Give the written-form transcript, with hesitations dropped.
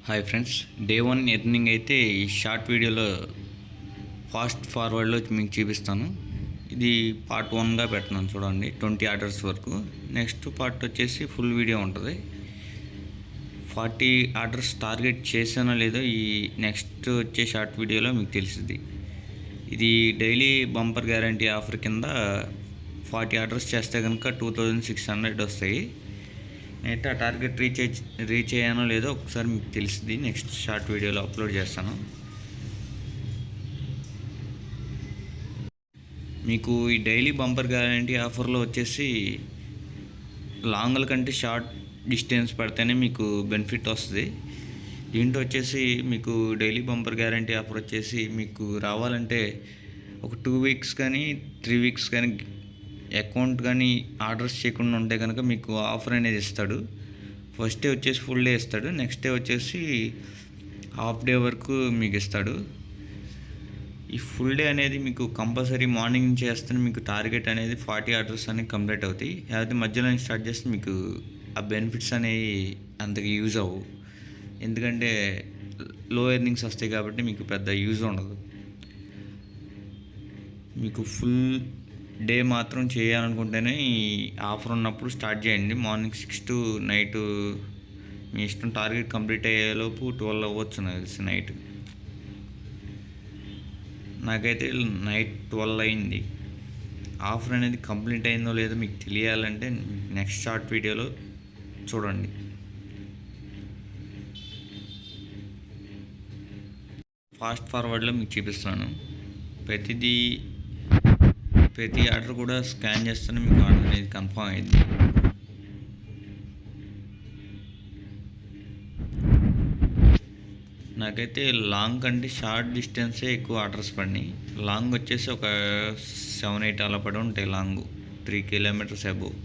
Hi friends, day 1 earning అయితే ఈ short వీడియోలో ఫాస్ట్ ఫార్వర్డ్లో మీకు చూపిస్తాను. ఇది పార్ట్ 1గా పెడుతున్నాను చూడండి, 20 ఆర్డర్స్ వరకు. నెక్స్ట్ పార్ట్ వచ్చేసి ఫుల్ వీడియో ఉంటుంది. 40 ఆర్డర్స్ టార్గెట్ చేశానో లేదో ఈ నెక్స్ట్ వచ్చే షార్ట్ వీడియోలో మీకు తెలిసింది. ఇది డైలీ బంపర్ గ్యారంటీ ఆఫర్ కింద 40 ఆర్డర్స్ చేస్తే కనుక 2600 వస్తాయి. నేనైతే ఆ టార్గెట్ రీచ్ అయ్యానో లేదో ఒకసారి మీకు తెలిసింది నెక్స్ట్ షార్ట్ వీడియోలో అప్లోడ్ చేస్తాను. మీకు ఈ డైలీ బంపర్ గ్యారంటీ ఆఫర్లో వచ్చేసి లాంగ్ల కంటే షార్ట్ డిస్టెన్స్ పడితేనే మీకు బెనిఫిట్ వస్తుంది. దీంట్లో వచ్చేసి మీకు డైలీ బంపర్ గ్యారంటీ ఆఫర్ వచ్చేసి మీకు రావాలంటే ఒక 2 వీక్స్ కానీ 3 వీక్స్ కానీ అకౌంట్ కానీ ఆర్డర్స్ చేయకుండా ఉంటే కనుక మీకు ఆఫర్ అనేది ఇస్తాడు. ఫస్ట్ డే వచ్చేసి ఫుల్ డే ఇస్తాడు, నెక్స్ట్ డే వచ్చేసి హాఫ్ డే వరకు మీకు ఇస్తాడు. ఈ ఫుల్ డే అనేది మీకు కంపల్సరీ మార్నింగ్ నుంచి చేస్తే మీకు టార్గెట్ అనేది 40 ఆర్డర్స్ అనేవి కంప్లీట్ అవుతాయి. అయితే మధ్యలో స్టార్ట్ చేస్తే మీకు ఆ బెనిఫిట్స్ అనేవి అంతగా యూజ్ అవ్వవు, ఎందుకంటే లో ఎర్నింగ్స్ వస్తాయి కాబట్టి మీకు పెద్ద యూజ్ ఉండదు. మీకు ఫుల్ డే మాత్రం చేయాలనుకుంటేనే ఈ ఆఫర్ ఉన్నప్పుడు స్టార్ట్ చేయండి. మార్నింగ్ 6 to నైట్ మీ ఇష్టం. టార్గెట్ కంప్లీట్ అయ్యేలోపు 12 అవ్వచ్చు నాకు తెలిసి నైట్. నాకైతే నైట్ 12 అయింది. ఆఫర్ అనేది కంప్లీట్ అయిందో లేదో మీకు తెలియాలంటే నెక్స్ట్ షార్ట్ వీడియోలో చూడండి. ఫాస్ట్ ఫార్వర్డ్లో మీకు చూపిస్తున్నాను. ప్రతి ఆర్డర్ కూడా స్కాన్ చేస్తేనే మీకు ఆర్డర్ అనేది కన్ఫర్మ్ అయింది. నాకైతే లాంగ్ కంటే షార్ట్ డిస్టెన్సే ఎక్కువ ఆర్డర్స్ పడినాయి. లాంగ్ వచ్చేసి ఒక 7-8 అలా పడి ఉంటాయి. Long 3 kilometers above.